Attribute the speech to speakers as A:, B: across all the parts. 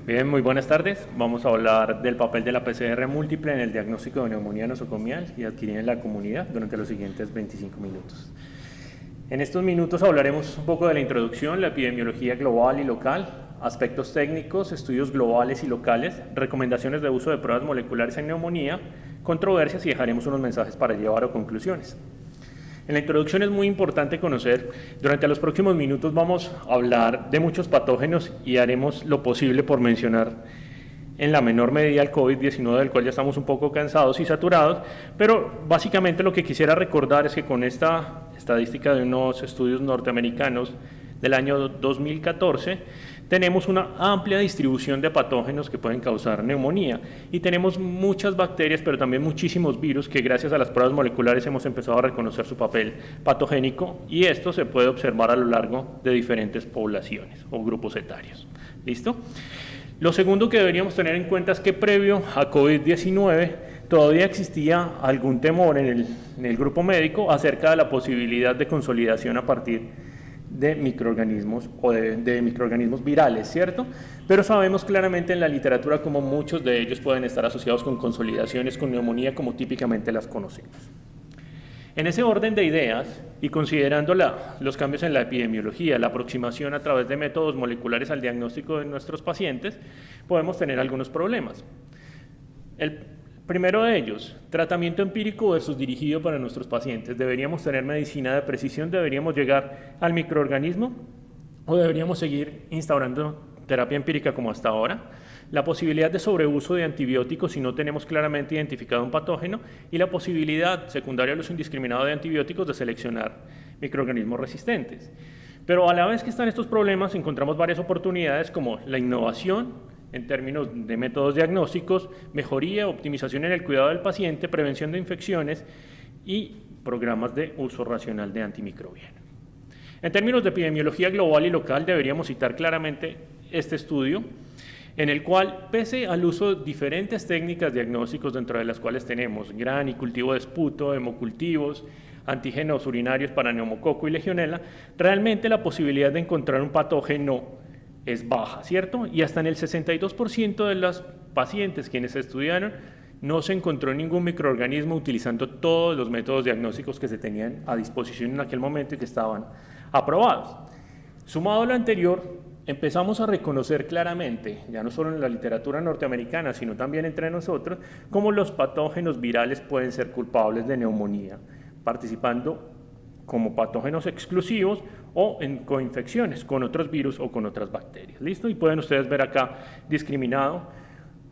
A: Bien, muy buenas tardes. Vamos a hablar del papel de la PCR múltiple en el diagnóstico de neumonía nosocomial y adquirida en la comunidad durante los siguientes 25 minutos. En estos minutos hablaremos un poco de la introducción, la epidemiología global y local, aspectos técnicos, estudios globales y locales, recomendaciones de uso de pruebas moleculares en neumonía, controversias y dejaremos unos mensajes para llevar a conclusiones. En la introducción es muy importante conocer, durante los próximos minutos vamos a hablar de muchos patógenos y haremos lo posible por mencionar en la menor medida el COVID-19, del cual ya estamos un poco cansados y saturados, pero básicamente lo que quisiera recordar es que con esta estadística de unos estudios norteamericanos del año 2014, tenemos una amplia distribución de patógenos que pueden causar neumonía y tenemos muchas bacterias, pero también muchísimos virus que gracias a las pruebas moleculares hemos empezado a reconocer su papel patogénico y esto se puede observar a lo largo de diferentes poblaciones o grupos etarios. ¿Listo? Lo segundo que deberíamos tener en cuenta es que previo a COVID-19 todavía existía algún temor en el grupo médico acerca de la posibilidad de consolidación a partir de microorganismos o de microorganismos virales, ¿cierto? Pero sabemos claramente en la literatura cómo muchos de ellos pueden estar asociados con consolidaciones con neumonía como típicamente las conocemos. En ese orden de ideas y considerando los cambios en la epidemiología, la aproximación a través de métodos moleculares al diagnóstico de nuestros pacientes, podemos tener algunos problemas. El primero de ellos, tratamiento empírico versus dirigido para nuestros pacientes. ¿Deberíamos tener medicina de precisión? ¿Deberíamos llegar al microorganismo? ¿O deberíamos seguir instaurando terapia empírica como hasta ahora? La posibilidad de sobreuso de antibióticos si no tenemos claramente identificado un patógeno y la posibilidad secundaria al uso indiscriminado de antibióticos de seleccionar microorganismos resistentes. Pero a la vez que están estos problemas encontramos varias oportunidades como la innovación, en términos de métodos diagnósticos, mejoría, optimización en el cuidado del paciente, prevención de infecciones y programas de uso racional de antimicrobiano. En términos de epidemiología global y local, deberíamos citar claramente este estudio, en el cual, pese al uso de diferentes técnicas diagnósticos, dentro de las cuales tenemos gran y cultivo de esputo, hemocultivos, antígenos urinarios para neumococo y legionela, realmente la posibilidad de encontrar un patógeno es baja, ¿cierto? Y hasta en el 62% de los pacientes quienes se estudiaron no se encontró ningún microorganismo utilizando todos los métodos diagnósticos que se tenían a disposición en aquel momento y que estaban aprobados. Sumado a lo anterior, empezamos a reconocer claramente, ya no solo en la literatura norteamericana, sino también entre nosotros, cómo los patógenos virales pueden ser culpables de neumonía, participando como patógenos exclusivos o en coinfecciones con otros virus o con otras bacterias. ¿Listo? Y pueden ustedes ver acá discriminado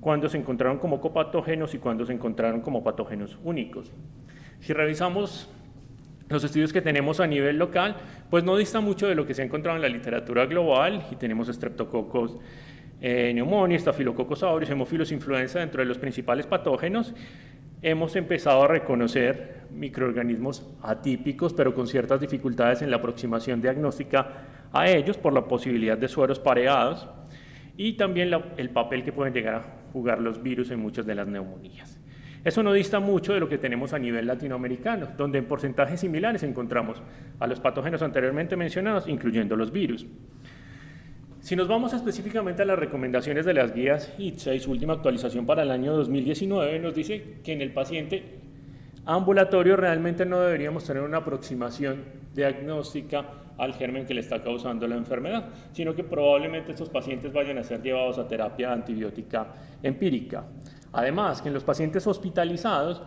A: cuando se encontraron como copatógenos y cuando se encontraron como patógenos únicos. Si revisamos los estudios que tenemos a nivel local, pues no dista mucho de lo que se ha encontrado en la literatura global y tenemos Streptococcus pneumoniae, Staphylococcus aureus, Haemophilus influenza dentro de los principales patógenos. Hemos empezado a reconocer microorganismos atípicos, pero con ciertas dificultades en la aproximación diagnóstica a ellos por la posibilidad de sueros pareados y también el papel que pueden llegar a jugar los virus en muchas de las neumonías. Eso no dista mucho de lo que tenemos a nivel latinoamericano, donde en porcentajes similares encontramos a los patógenos anteriormente mencionados, incluyendo los virus. Si nos vamos específicamente a las recomendaciones de las guías ITSA y su última actualización para el año 2019, nos dice que en el paciente ambulatorio realmente no deberíamos tener una aproximación diagnóstica al germen que le está causando la enfermedad, sino que probablemente estos pacientes vayan a ser llevados a terapia antibiótica empírica. Además, que en los pacientes hospitalizados,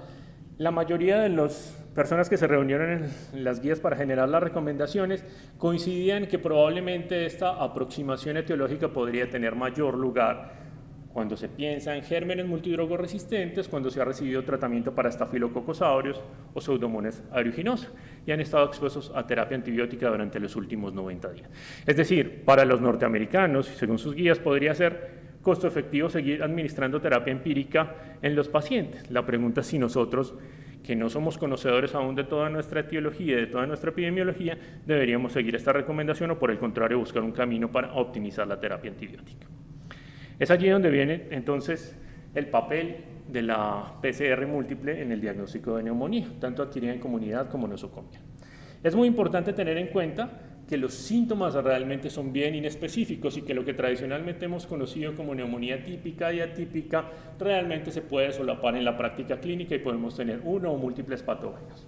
A: la mayoría de las personas que se reunieron en las guías para generar las recomendaciones coincidían que probablemente esta aproximación etiológica podría tener mayor lugar cuando se piensa en gérmenes multidrogoresistentes, cuando se ha recibido tratamiento para Staphylococcus aureus o Pseudomonas aeruginosa y han estado expuestos a terapia antibiótica durante los últimos 90 días. Es decir, para los norteamericanos, según sus guías, podría ser costo efectivo seguir administrando terapia empírica en los pacientes. La pregunta es si nosotros, que no somos conocedores aún de toda nuestra etiología y de toda nuestra epidemiología, deberíamos seguir esta recomendación o por el contrario buscar un camino para optimizar la terapia antibiótica. Es allí donde viene entonces el papel de la PCR múltiple en el diagnóstico de neumonía, tanto adquirida en comunidad como nosocomial. Es muy importante tener en cuenta que los síntomas realmente son bien inespecíficos y que lo que tradicionalmente hemos conocido como neumonía típica y atípica realmente se puede solapar en la práctica clínica y podemos tener uno o múltiples patógenos.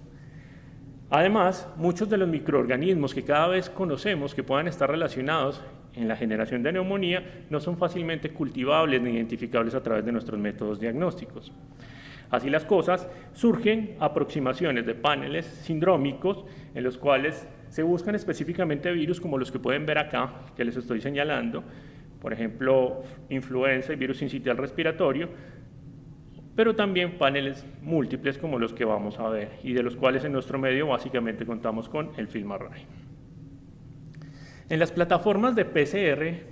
A: Además, muchos de los microorganismos que cada vez conocemos que puedan estar relacionados en la generación de neumonía no son fácilmente cultivables ni identificables a través de nuestros métodos diagnósticos. Así las cosas, surgen aproximaciones de paneles sindrómicos en los cuales se buscan específicamente virus como los que pueden ver acá, que les estoy señalando, por ejemplo, influenza y virus sincitial respiratorio, pero también paneles múltiples como los que vamos a ver y de los cuales en nuestro medio básicamente contamos con el FilmArray. En las plataformas de PCR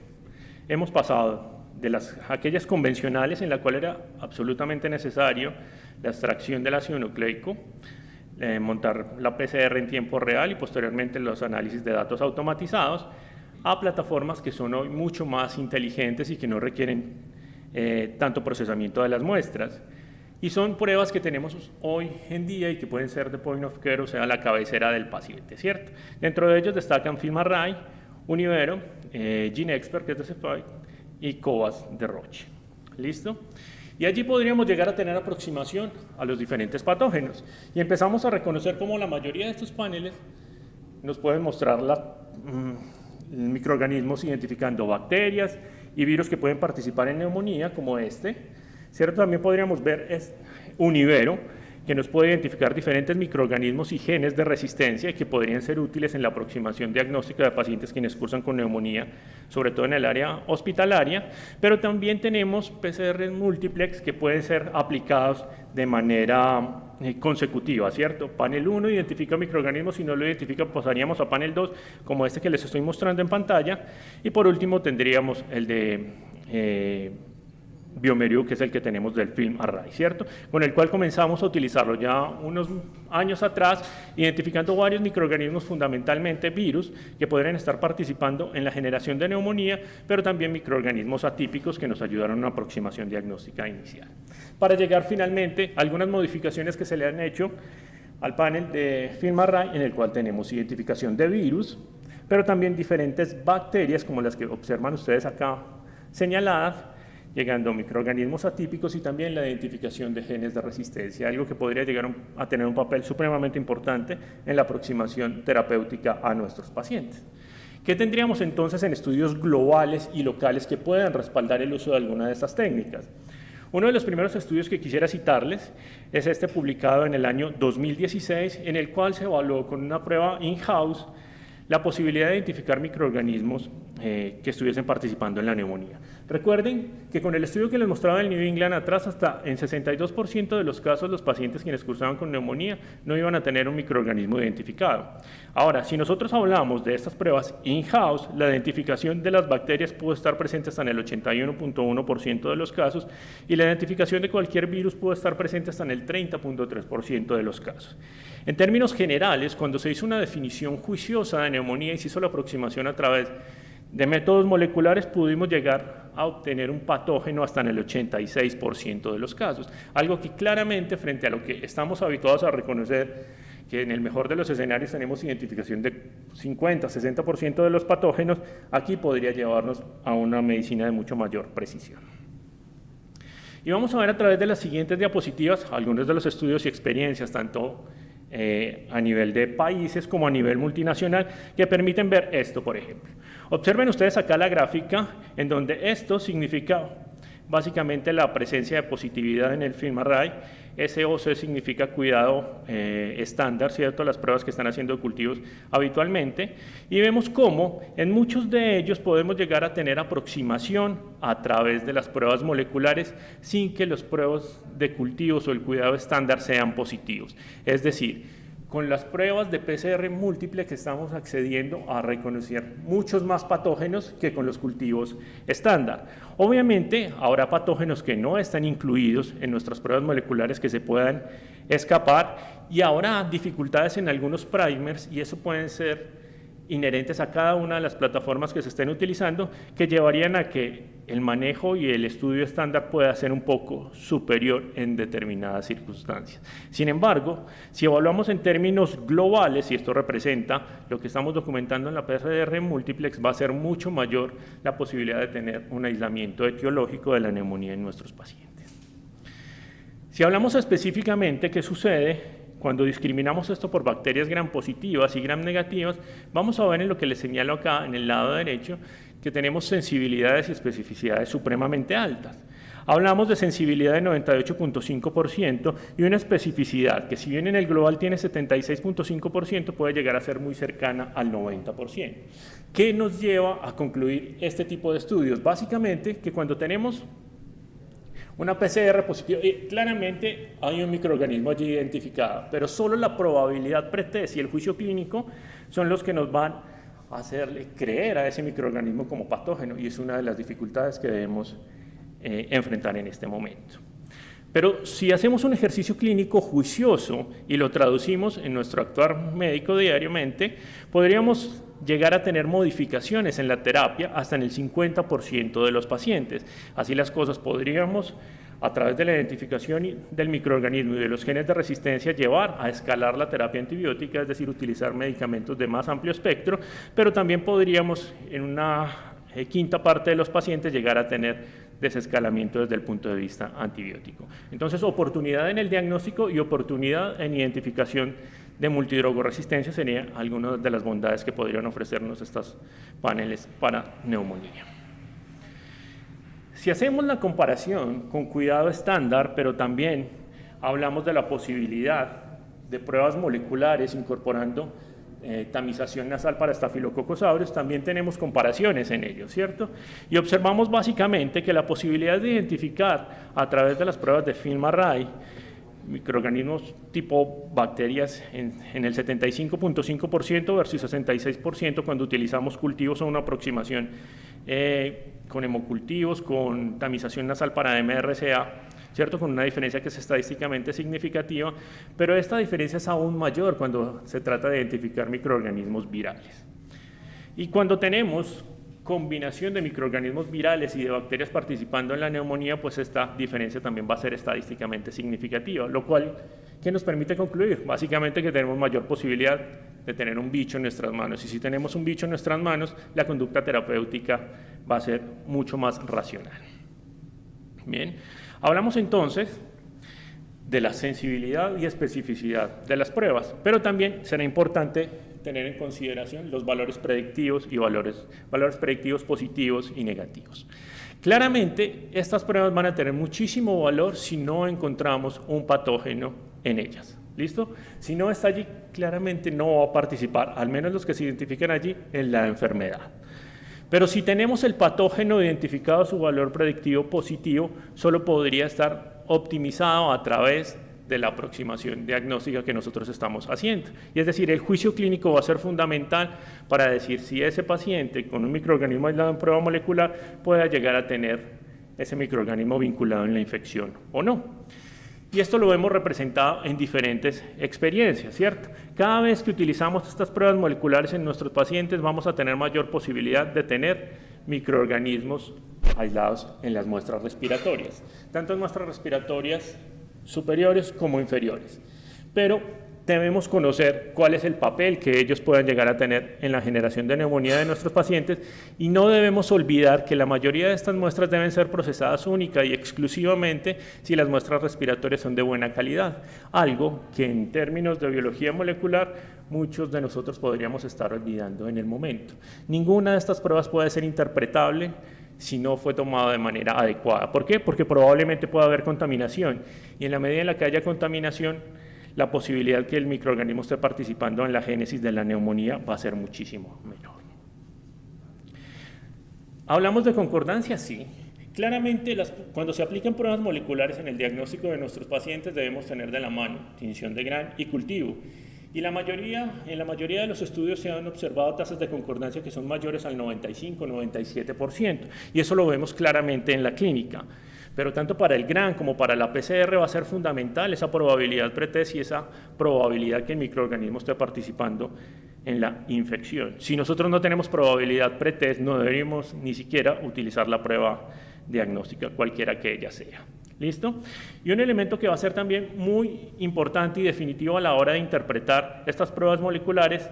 A: hemos pasado de aquellas convencionales en la cual era absolutamente necesario la extracción del ácido nucleico, montar la PCR en tiempo real y posteriormente los análisis de datos automatizados, a plataformas que son hoy mucho más inteligentes y que no requieren tanto procesamiento de las muestras. Y son pruebas que tenemos hoy en día y que pueden ser de point of care, o sea, la cabecera del paciente, ¿cierto? Dentro de ellos destacan FilmArray, Univero, GeneXpert, que es de Cepheid, y Cobas de Roche. ¿Listo? Y allí podríamos llegar a tener aproximación a los diferentes patógenos. Y empezamos a reconocer cómo la mayoría de estos paneles nos pueden mostrar microorganismos identificando bacterias y virus que pueden participar en neumonía, como este. ¿Cierto? También podríamos ver Univero, que nos puede identificar diferentes microorganismos y genes de resistencia que podrían ser útiles en la aproximación diagnóstica de pacientes quienes cursan con neumonía, sobre todo en el área hospitalaria, pero también tenemos PCR múltiplex que pueden ser aplicados de manera consecutiva, ¿cierto? Panel 1 identifica microorganismos, si no lo identifica pasaríamos a panel 2, como este que les estoy mostrando en pantalla, y por último tendríamos el de bioMérieux, que es el que tenemos del FilmArray, ¿cierto? Con el cual comenzamos a utilizarlo ya unos años atrás, identificando varios microorganismos, fundamentalmente virus, que podrían estar participando en la generación de neumonía, pero también microorganismos atípicos que nos ayudaron a una aproximación diagnóstica inicial. Para llegar finalmente a algunas modificaciones que se le han hecho al panel de FilmArray, en el cual tenemos identificación de virus, pero también diferentes bacterias, como las que observan ustedes acá señaladas, llegando a microorganismos atípicos y también la identificación de genes de resistencia, algo que podría llegar a tener un papel supremamente importante en la aproximación terapéutica a nuestros pacientes. ¿Qué tendríamos entonces en estudios globales y locales que puedan respaldar el uso de alguna de estas técnicas? Uno de los primeros estudios que quisiera citarles es este publicado en el año 2016, en el cual se evaluó con una prueba in-house la posibilidad de identificar microorganismos que estuviesen participando en la neumonía. Recuerden que con el estudio que les mostraba el New England atrás, hasta en 62% de los casos los pacientes quienes cursaban con neumonía no iban a tener un microorganismo identificado. Ahora, si nosotros hablamos de estas pruebas in-house, la identificación de las bacterias pudo estar presente hasta en el 81.1% de los casos y la identificación de cualquier virus pudo estar presente hasta en el 30.3% de los casos. En términos generales, cuando se hizo una definición juiciosa de neumonía y se hizo la aproximación a través de métodos moleculares, pudimos llegar a obtener un patógeno hasta en el 86% de los casos, algo que claramente, frente a lo que estamos habituados a reconocer, que en el mejor de los escenarios tenemos identificación de 50-60% de los patógenos, aquí podría llevarnos a una medicina de mucho mayor precisión. Y vamos a ver a través de las siguientes diapositivas algunos de los estudios y experiencias, tanto a nivel de países como a nivel multinacional, que permiten ver esto, por ejemplo. Observen ustedes acá la gráfica, en donde esto significa básicamente la presencia de positividad en el FilmArray. SOC significa cuidado estándar, ¿cierto? Las pruebas que están haciendo de cultivos habitualmente. Y vemos cómo en muchos de ellos podemos llegar a tener aproximación a través de las pruebas moleculares sin que las pruebas de cultivos o el cuidado estándar sean positivos. Es decir, con las pruebas de PCR múltiple que estamos accediendo a reconocer muchos más patógenos que con los cultivos estándar. Obviamente, habrá patógenos que no están incluidos en nuestras pruebas moleculares que se puedan escapar y habrá dificultades en algunos primers y eso pueden ser inherentes a cada una de las plataformas que se estén utilizando, que llevarían a que el manejo y el estudio estándar pueda ser un poco superior en determinadas circunstancias. Sin embargo, si evaluamos en términos globales, y esto representa lo que estamos documentando en la PCR multiplex, va a ser mucho mayor la posibilidad de tener un aislamiento etiológico de la neumonía en nuestros pacientes. Si hablamos específicamente qué sucede cuando discriminamos esto por bacterias gram positivas y gram negativas, vamos a ver en lo que les señalo acá, en el lado derecho, que tenemos sensibilidades y especificidades supremamente altas. Hablamos de sensibilidad de 98.5% y una especificidad que, si bien en el global tiene 76.5%, puede llegar a ser muy cercana al 90%. ¿Qué nos lleva a concluir este tipo de estudios? Básicamente que cuando tenemos una PCR positiva, claramente hay un microorganismo allí identificado, pero solo la probabilidad pretest y el juicio clínico son los que nos van a hacerle creer a ese microorganismo como patógeno, y es una de las dificultades que debemos enfrentar en este momento. Pero si hacemos un ejercicio clínico juicioso y lo traducimos en nuestro actuar médico diariamente, podríamos llegar a tener modificaciones en la terapia hasta en el 50% de los pacientes. Así las cosas, podríamos, a través de la identificación del microorganismo y de los genes de resistencia, llevar a escalar la terapia antibiótica, es decir, utilizar medicamentos de más amplio espectro, pero también podríamos, en una quinta parte de los pacientes, llegar a tener desescalamiento desde el punto de vista antibiótico. Entonces, oportunidad en el diagnóstico y oportunidad en identificación de multidrogoresistencia serían algunas de las bondades que podrían ofrecernos estos paneles para neumonía. Si hacemos la comparación con cuidado estándar, pero también hablamos de la posibilidad de pruebas moleculares incorporando tamización nasal para Staphylococcus aureus, también tenemos comparaciones en ello, ¿cierto? Y observamos básicamente que la posibilidad de identificar a través de las pruebas de FilmArray microorganismos tipo bacterias en el 75.5% versus 66% cuando utilizamos cultivos o una aproximación con hemocultivos, con tamización nasal para MRCA, ¿cierto? Con una diferencia que es estadísticamente significativa, pero esta diferencia es aún mayor cuando se trata de identificar microorganismos virales. Y cuando tenemos combinación de microorganismos virales y de bacterias participando en la neumonía, pues esta diferencia también va a ser estadísticamente significativa, lo cual, ¿qué nos permite concluir? Básicamente que tenemos mayor posibilidad de tener un bicho en nuestras manos, y si tenemos un bicho en nuestras manos, la conducta terapéutica va a ser mucho más racional. Bien, hablamos entonces de la sensibilidad y especificidad de las pruebas, pero también será importante tener en consideración los valores predictivos y valores predictivos positivos y negativos. Claramente, estas pruebas van a tener muchísimo valor si no encontramos un patógeno en ellas. ¿Listo? Si no está allí, claramente no va a participar, al menos los que se identifican allí, en la enfermedad. Pero si tenemos el patógeno identificado, su valor predictivo positivo solo podría estar optimizado a través de la aproximación diagnóstica que nosotros estamos haciendo. Y es decir, el juicio clínico va a ser fundamental para decir si ese paciente con un microorganismo aislado en prueba molecular pueda llegar a tener ese microorganismo vinculado en la infección o no. Y esto lo hemos representado en diferentes experiencias, ¿cierto? Cada vez que utilizamos estas pruebas moleculares en nuestros pacientes vamos a tener mayor posibilidad de tener microorganismos aislados en las muestras respiratorias, tanto en muestras respiratorias superiores como inferiores. Pero debemos conocer cuál es el papel que ellos puedan llegar a tener en la generación de neumonía de nuestros pacientes, y no debemos olvidar que la mayoría de estas muestras deben ser procesadas única y exclusivamente si las muestras respiratorias son de buena calidad, algo que en términos de biología molecular muchos de nosotros podríamos estar olvidando en el momento. Ninguna de estas pruebas puede ser interpretable si no fue tomado de manera adecuada. ¿Por qué? Porque probablemente pueda haber contaminación, y en la medida en la que haya contaminación, la posibilidad que el microorganismo esté participando en la génesis de la neumonía va a ser muchísimo menor. ¿Hablamos de concordancia? Sí. Claramente, cuando se aplican pruebas moleculares en el diagnóstico de nuestros pacientes, debemos tener de la mano tinción de Gram y cultivo. Y en la mayoría de los estudios se han observado tasas de concordancia que son mayores al 95-97%, y eso lo vemos claramente en la clínica. Pero tanto para el GRAN como para la PCR va a ser fundamental esa probabilidad pretest y esa probabilidad que el microorganismo esté participando en la infección. Si nosotros no tenemos probabilidad pretest, no deberíamos ni siquiera utilizar la prueba diagnóstica, cualquiera que ella sea. ¿Listo? Y un elemento que va a ser también muy importante y definitivo a la hora de interpretar estas pruebas moleculares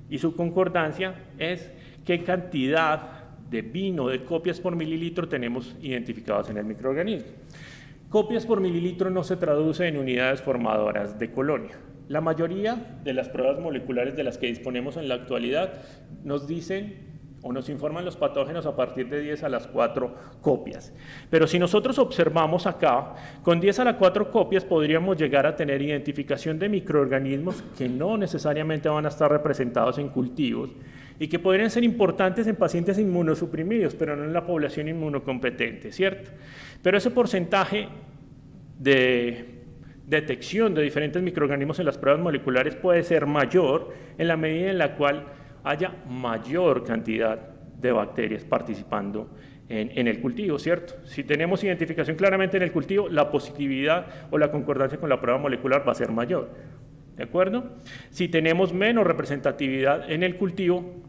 A: y su concordancia es qué cantidad de vino, de copias por mililitro tenemos identificadas en el microorganismo. Copias por mililitro no se traduce en unidades formadoras de colonia. La mayoría de las pruebas moleculares de las que disponemos en la actualidad nos dicen o nos informan los patógenos a partir de 10 a las 4 copias. Pero si nosotros observamos acá, con 10 a las 4 copias podríamos llegar a tener identificación de microorganismos que no necesariamente van a estar representados en cultivos y que podrían ser importantes en pacientes inmunosuprimidos, pero no en la población inmunocompetente, ¿cierto? Pero ese porcentaje de detección de diferentes microorganismos en las pruebas moleculares puede ser mayor en la medida en la cual haya mayor cantidad de bacterias participando en el cultivo, ¿cierto? Si tenemos identificación claramente en el cultivo, la positividad o la concordancia con la prueba molecular va a ser mayor, ¿de acuerdo? Si tenemos menos representatividad en el cultivo,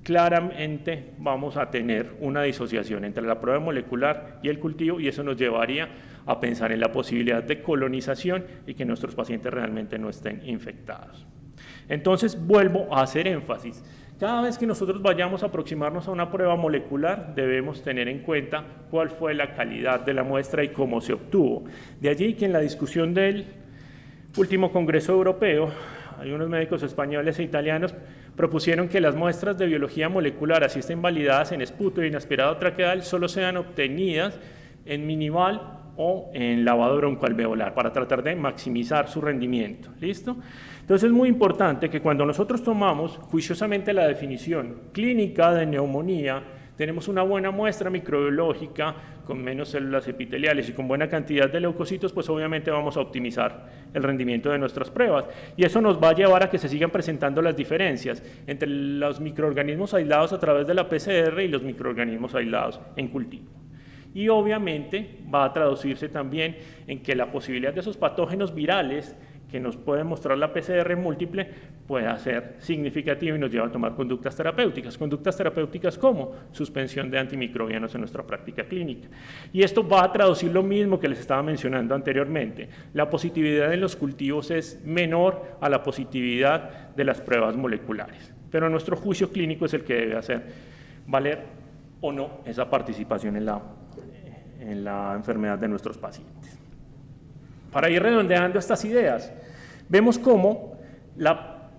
A: claramente vamos a tener una disociación entre la prueba molecular y el cultivo y eso nos llevaría a pensar en la posibilidad de colonización y que nuestros pacientes realmente no estén infectados. Entonces, vuelvo a hacer énfasis. Cada vez que nosotros vayamos a aproximarnos a una prueba molecular, debemos tener en cuenta cuál fue la calidad de la muestra y cómo se obtuvo. De allí que en la discusión del último Congreso Europeo, hay unos médicos españoles e italianos propusieron que las muestras de biología molecular, así estén validadas en esputo y en aspirado traqueal, solo sean obtenidas en minimal o en lavado broncoalveolar para tratar de maximizar su rendimiento. ¿Listo? Entonces es muy importante que cuando nosotros tomamos juiciosamente la definición clínica de neumonía, tenemos una buena muestra microbiológica con menos células epiteliales y con buena cantidad de leucocitos, pues obviamente vamos a optimizar el rendimiento de nuestras pruebas. Y eso nos va a llevar a que se sigan presentando las diferencias entre los microorganismos aislados a través de la PCR y los microorganismos aislados en cultivo. Y obviamente va a traducirse también en que la posibilidad de esos patógenos virales que nos puede mostrar la PCR múltiple pueda ser significativa y nos lleva a tomar conductas terapéuticas. Conductas terapéuticas como suspensión de antimicrobianos en nuestra práctica clínica. Y esto va a traducir lo mismo que les estaba mencionando anteriormente. La positividad en los cultivos es menor a la positividad de las pruebas moleculares. Pero nuestro juicio clínico es el que debe hacer valer o no esa participación en la enfermedad de nuestros pacientes. Para ir redondeando estas ideas, vemos cómo la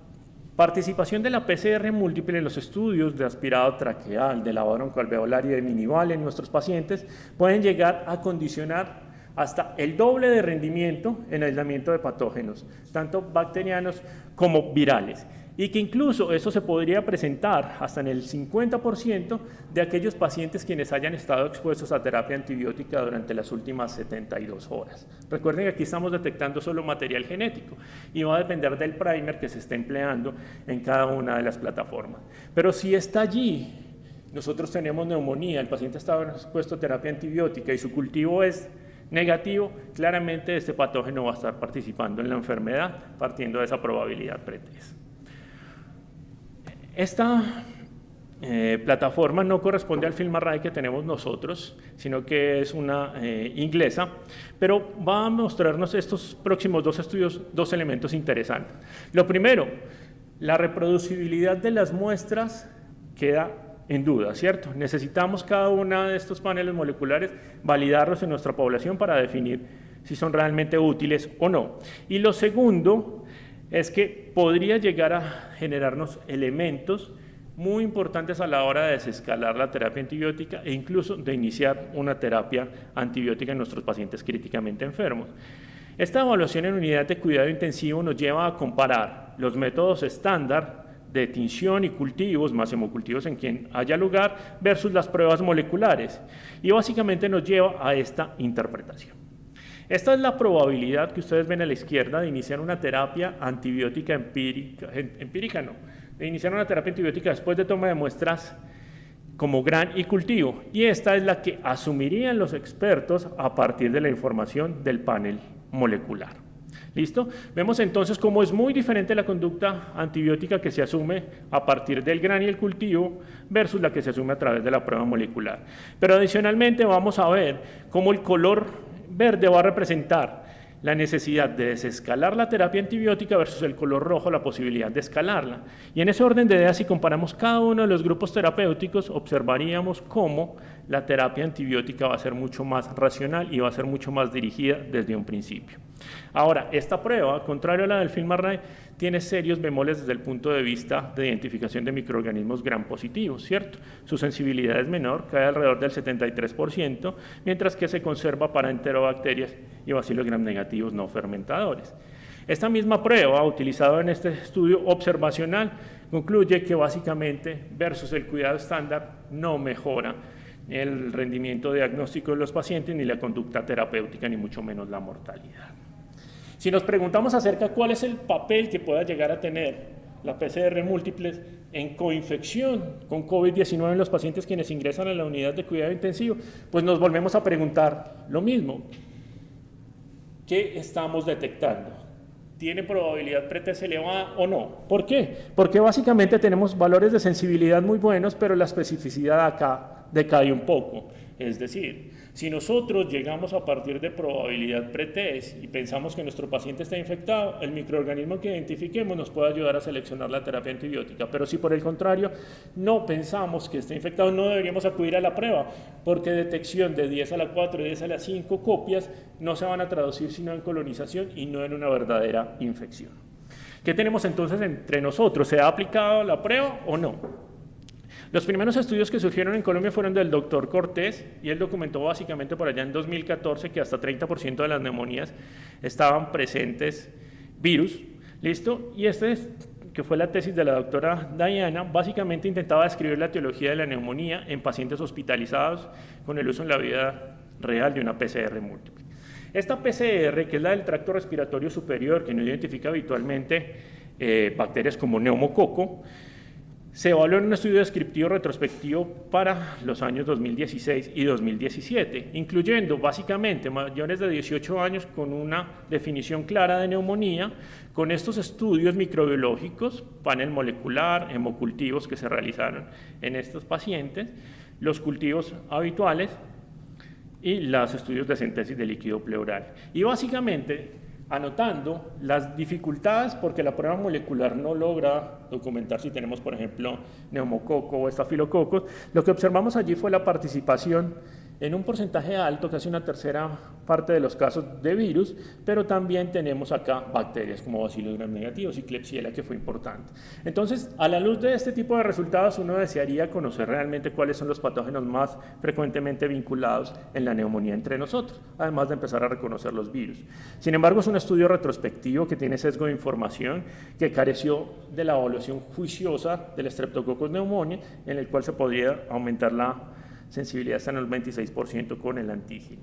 A: participación de la PCR múltiple en los estudios de aspirado traqueal, de lavado broncoalveolar y de minival en nuestros pacientes pueden llegar a condicionar hasta el doble de rendimiento en aislamiento de patógenos, tanto bacterianos como virales, y que incluso eso se podría presentar hasta en el 50% de aquellos pacientes quienes hayan estado expuestos a terapia antibiótica durante las últimas 72 horas. Recuerden que aquí estamos detectando solo material genético y va a depender del primer que se esté empleando en cada una de las plataformas. Pero si está allí, nosotros tenemos neumonía, el paciente estaba expuesto a terapia antibiótica y su cultivo es negativo, claramente este patógeno va a estar participando en la enfermedad partiendo de esa probabilidad pretest. Esta plataforma no corresponde al FilmArray que tenemos nosotros, sino que es una inglesa, pero va a mostrarnos estos próximos dos estudios dos elementos interesantes. Lo primero, la reproducibilidad de las muestras queda en duda, ¿cierto? Necesitamos cada uno de estos paneles moleculares validarlos en nuestra población para definir si son realmente útiles o no. Y lo segundo es que podría llegar a generarnos elementos muy importantes a la hora de desescalar la terapia antibiótica e incluso de iniciar una terapia antibiótica en nuestros pacientes críticamente enfermos. Esta evaluación en unidad de cuidado intensivo nos lleva a comparar los métodos estándar de tinción y cultivos, más hemocultivos en quien haya lugar, versus las pruebas moleculares. Y básicamente nos lleva a esta interpretación. Esta es la probabilidad que ustedes ven a la izquierda de iniciar una terapia antibiótica de iniciar una terapia antibiótica después de toma de muestras como gran y cultivo, y esta es la que asumirían los expertos a partir de la información del panel molecular. ¿Listo? Vemos entonces cómo es muy diferente la conducta antibiótica que se asume a partir del gran y el cultivo versus la que se asume a través de la prueba molecular. Pero adicionalmente vamos a ver cómo el color verde va a representar la necesidad de desescalar la terapia antibiótica versus el color rojo, la posibilidad de escalarla. Y en ese orden de ideas, si comparamos cada uno de los grupos terapéuticos, observaríamos cómo la terapia antibiótica va a ser mucho más racional y va a ser mucho más dirigida desde un principio. Ahora, esta prueba, contrario a la del FilmArray, tiene serios bemoles desde el punto de vista de identificación de microorganismos gram positivos, ¿cierto? Su sensibilidad es menor, cae alrededor del 73%, mientras que se conserva para enterobacterias y bacilos gram negativos no fermentadores. Esta misma prueba, utilizada en este estudio observacional, concluye que básicamente, versus el cuidado estándar, no mejora el rendimiento diagnóstico de los pacientes, ni la conducta terapéutica, ni mucho menos la mortalidad. Si nos preguntamos acerca de cuál es el papel que pueda llegar a tener la PCR múltiples en coinfección con COVID-19 en los pacientes quienes ingresan a la unidad de cuidado intensivo, pues nos volvemos a preguntar lo mismo. ¿Qué estamos detectando? ¿Tiene probabilidad pretest elevada o no? ¿Por qué? Porque básicamente tenemos valores de sensibilidad muy buenos, pero la especificidad acá decae un poco. Es decir, si nosotros llegamos a partir de probabilidad pretest y pensamos que nuestro paciente está infectado, el microorganismo que identifiquemos nos puede ayudar a seleccionar la terapia antibiótica. Pero si por el contrario no pensamos que está infectado, no deberíamos acudir a la prueba, porque detección de 10 a la 4 y 10 a la 5 copias no se van a traducir sino en colonización y no en una verdadera infección. ¿Qué tenemos entonces entre nosotros? ¿Se ha aplicado la prueba o no? Los primeros estudios que surgieron en Colombia fueron del doctor Cortés, y él documentó básicamente por allá en 2014 que hasta 30% de las neumonías estaban presentes virus, ¿listo? Y que fue la tesis de la doctora Diana, básicamente intentaba describir la etiología de la neumonía en pacientes hospitalizados con el uso en la vida real de una PCR múltiple. Esta PCR, que es la del tracto respiratorio superior, que no identifica habitualmente bacterias como neumococo, se evaluó en un estudio descriptivo retrospectivo para los años 2016 y 2017, incluyendo básicamente mayores de 18 años con una definición clara de neumonía, con estos estudios microbiológicos, panel molecular, hemocultivos que se realizaron en estos pacientes, los cultivos habituales y los estudios de síntesis de líquido pleural. Y básicamente anotando las dificultades porque la prueba molecular no logra documentar si tenemos, por ejemplo, neumococo o estafilococos. Lo que observamos allí fue la participación en un porcentaje alto, casi una tercera parte de los casos de virus, pero también tenemos acá bacterias como bacilos gram negativos y Klebsiella, que fue importante. Entonces, a la luz de este tipo de resultados, uno desearía conocer realmente cuáles son los patógenos más frecuentemente vinculados en la neumonía entre nosotros, además de empezar a reconocer los virus. Sin embargo, es un estudio retrospectivo que tiene sesgo de información, que careció de la evaluación juiciosa del Streptococcus pneumoniae, en el cual se podría aumentar la sensibilidad hasta en el 26% con el antígeno.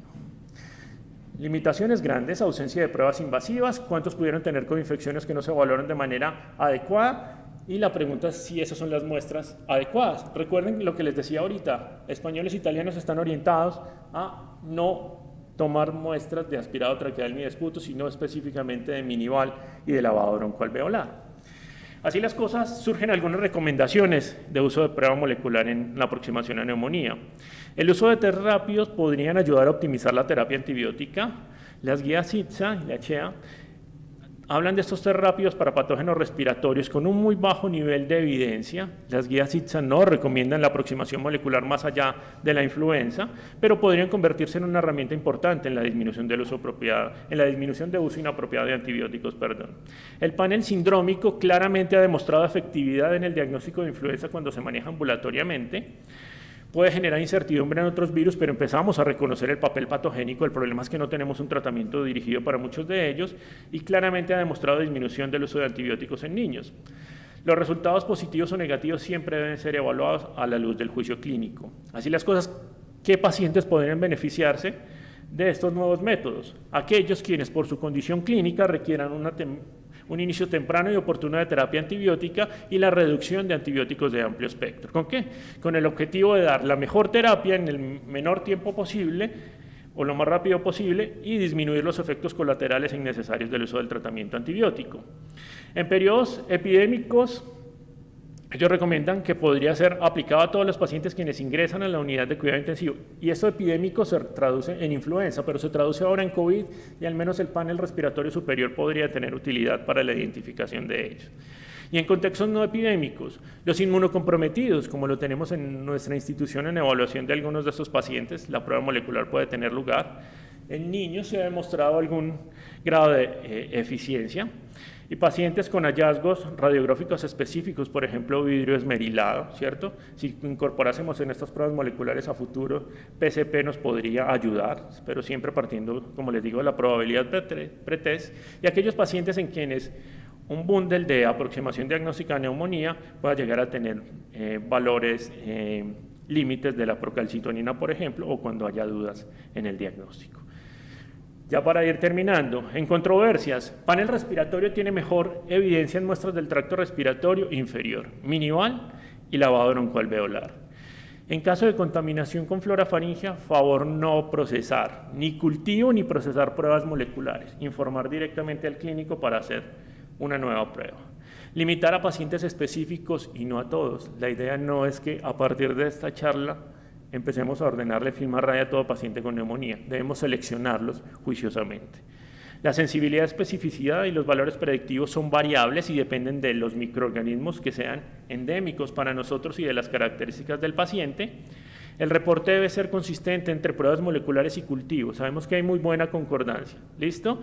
A: Limitaciones grandes, ausencia de pruebas invasivas, cuántos pudieron tener coinfecciones que no se evaluaron de manera adecuada, y la pregunta es si esas son las muestras adecuadas. Recuerden lo que les decía ahorita, españoles e italianos están orientados a no tomar muestras de aspirado traqueal ni de esputo, sino específicamente de minival y de lavado broncoalveolar. Así las cosas, surgen algunas recomendaciones de uso de prueba molecular en la aproximación a neumonía. El uso de test rápidos podrían ayudar a optimizar la terapia antibiótica. Las guías ITSA y la CHEA hablan de estos test rápidos para patógenos respiratorios con un muy bajo nivel de evidencia. Las guías ITSA no recomiendan la aproximación molecular más allá de la influenza, pero podrían convertirse en una herramienta importante en la disminución del uso apropiado, en la disminución de uso inapropiado de antibióticos, El panel sindrómico claramente ha demostrado efectividad en el diagnóstico de influenza cuando se maneja ambulatoriamente. Puede generar incertidumbre en otros virus, pero empezamos a reconocer el papel patogénico. El problema es que no tenemos un tratamiento dirigido para muchos de ellos y claramente ha demostrado disminución del uso de antibióticos en niños. Los resultados positivos o negativos siempre deben ser evaluados a la luz del juicio clínico. Así las cosas, ¿qué pacientes podrían beneficiarse de estos nuevos métodos? Aquellos quienes por su condición clínica requieran un inicio temprano y oportuno de terapia antibiótica y la reducción de antibióticos de amplio espectro. ¿Con qué? Con el objetivo de dar la mejor terapia en el menor tiempo posible o lo más rápido posible y disminuir los efectos colaterales innecesarios del uso del tratamiento antibiótico. En periodos epidémicos, ellos recomiendan que podría ser aplicado a todos los pacientes quienes ingresan a la unidad de cuidado intensivo. Y esto epidémico se traduce en influenza, pero se traduce ahora en COVID y al menos el panel respiratorio superior podría tener utilidad para la identificación de ellos. Y en contextos no epidémicos, los inmunocomprometidos, como lo tenemos en nuestra institución en evaluación de algunos de estos pacientes, la prueba molecular puede tener lugar. En niños se ha demostrado algún grado de eficiencia. Y pacientes con hallazgos radiográficos específicos, por ejemplo, vidrio esmerilado, ¿cierto? Si incorporásemos en estas pruebas moleculares a futuro, PCP nos podría ayudar, pero siempre partiendo, como les digo, de la probabilidad pretest. Y aquellos pacientes en quienes un bundle de aproximación diagnóstica de neumonía pueda llegar a tener valores límites de la procalcitonina, por ejemplo, o cuando haya dudas en el diagnóstico. Ya para ir terminando, en controversias, panel respiratorio tiene mejor evidencia en muestras del tracto respiratorio inferior, minival y lavado broncoalveolar. En caso de contaminación con flora faríngea, favor no procesar, ni cultivo ni procesar pruebas moleculares, informar directamente al clínico para hacer una nueva prueba. Limitar a pacientes específicos y no a todos. La idea no es que a partir de esta charla empecemos a ordenarle FilmArray a todo paciente con neumonía. Debemos seleccionarlos juiciosamente. La sensibilidad, especificidad y los valores predictivos son variables y dependen de los microorganismos que sean endémicos para nosotros y de las características del paciente. El reporte debe ser consistente entre pruebas moleculares y cultivos. Sabemos que hay muy buena concordancia, ¿listo?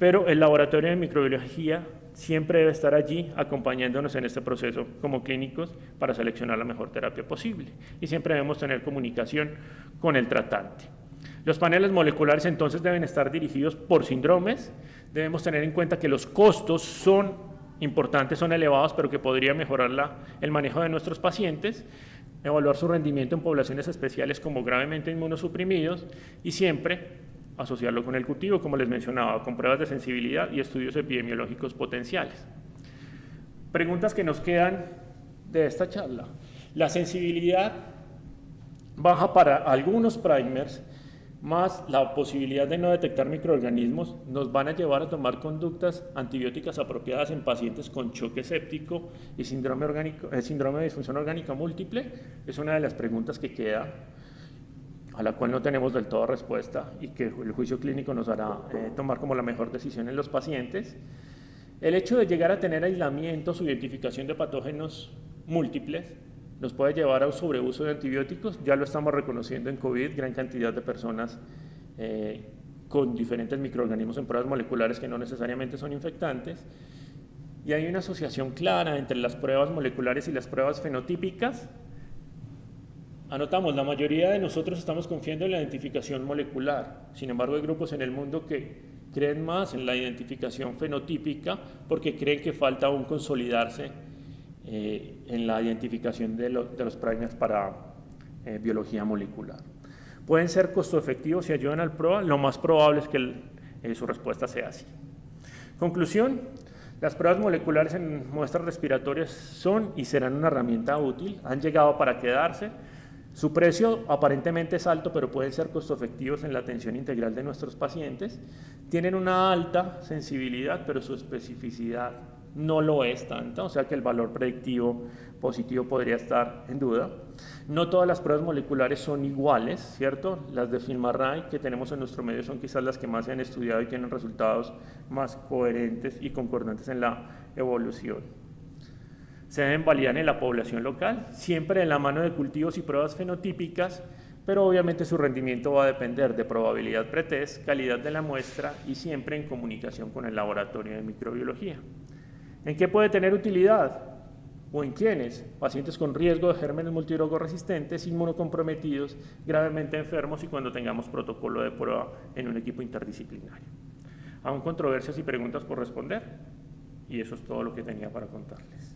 A: Pero el laboratorio de microbiología siempre debe estar allí acompañándonos en este proceso como clínicos para seleccionar la mejor terapia posible. Y siempre debemos tener comunicación con el tratante. Los paneles moleculares entonces deben estar dirigidos por síndromes. Debemos tener en cuenta que los costos son importantes, son elevados, pero que podría mejorar el manejo de nuestros pacientes, evaluar su rendimiento en poblaciones especiales como gravemente inmunosuprimidos y siempre asociarlo con el cultivo, como les mencionaba, con pruebas de sensibilidad y estudios epidemiológicos potenciales. Preguntas que nos quedan de esta charla. La sensibilidad baja para algunos primers, más la posibilidad de no detectar microorganismos, nos van a llevar a tomar conductas antibióticas apropiadas en pacientes con choque séptico y síndrome de disfunción orgánica múltiple. Es una de las preguntas que queda, a la cual no tenemos del todo respuesta y que el juicio clínico nos hará tomar como la mejor decisión en los pacientes. El hecho de llegar a tener aislamientos o identificación de patógenos múltiples nos puede llevar a un sobreuso de antibióticos. Ya lo estamos reconociendo en COVID, gran cantidad de personas con diferentes microorganismos en pruebas moleculares que no necesariamente son infectantes. Y hay una asociación clara entre las pruebas moleculares y las pruebas fenotípicas. Anotamos, la mayoría de nosotros estamos confiando en la identificación molecular. Sin embargo, hay grupos en el mundo que creen más en la identificación fenotípica porque creen que falta aún consolidarse en la identificación de los primers para biología molecular. Pueden ser costo efectivos y ayudan al PROA, lo más probable es que su respuesta sea así. Conclusión, las pruebas moleculares en muestras respiratorias son y serán una herramienta útil, han llegado para quedarse. Su precio aparentemente es alto, pero pueden ser costo efectivos en la atención integral de nuestros pacientes. Tienen una alta sensibilidad, pero su especificidad no lo es tanta, o sea que el valor predictivo positivo podría estar en duda. No todas las pruebas moleculares son iguales, ¿cierto? Las de FilmArray que tenemos en nuestro medio son quizás las que más se han estudiado y tienen resultados más coherentes y concordantes en la evolución. Se deben validar en la población local, siempre de la mano de cultivos y pruebas fenotípicas, pero obviamente su rendimiento va a depender de probabilidad pretest, calidad de la muestra y siempre en comunicación con el laboratorio de microbiología. ¿En qué puede tener utilidad? ¿O en quiénes? Pacientes con riesgo de gérmenes multidrogoresistentes, inmunocomprometidos, gravemente enfermos y cuando tengamos protocolo de prueba en un equipo interdisciplinario. Aún controversias y preguntas por responder, y eso es todo lo que tenía para contarles.